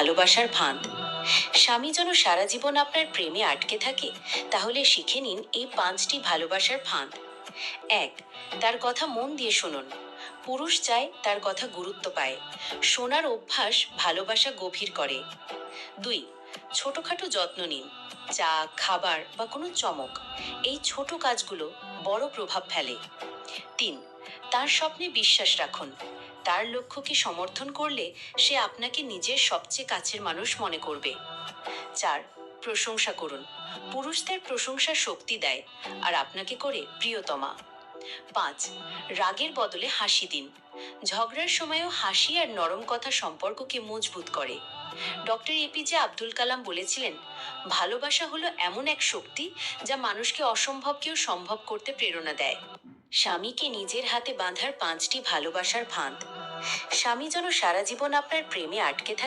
ভালোবাসার ফাঁদ। স্বামী যেন সারা জীবন আপনার প্রেমে আটকে থাকে, তাহলে শিখে নিন এই 5টি ভালোবাসার ফাঁদ। 1. তার কথা মন দিয়ে শুনুন। পুরুষ চায় তার কথা গুরুত্ব পায়। শোনার অভ্যাস ভালোবাসা গভীর করে। 2. ছোটখাটো যত্ন নিন। চা, খাবার বা কোনো চমক, এই ছোট কাজগুলো বড় প্রভাব ফেলে। 3. তার স্বপ্নে বিশ্বাস রাখুন। তার লক্ষ্যকে সমর্থন করলে সে আপনাকে নিজের সবচেয়ে কাছের মানুষ মনে করবে। 4. প্রশংসা করুন। পুরুষদের প্রশংসা শক্তি দেয়, আর আপনাকে করে প্রিয়তমা। 5. রাগের বদলে হাসি দিন। ঝগড়ার সময়ও হাসি আর নরম কথা সম্পর্ককে মজবুত করে। ডক্টর এপিজে আব্দুল কালাম বলেছিলেন, ভালোবাসা হলো এমন এক শক্তি যা মানুষকে অসম্ভবকেও সম্ভব করতে প্রেরণা দেয়। স্বামীকে নিজের হাতে বাঁধার 5টি ভালোবাসার ফাঁদ। স্বামী যেন সারা জীবন আপনার প্রেমে আটকে থাকে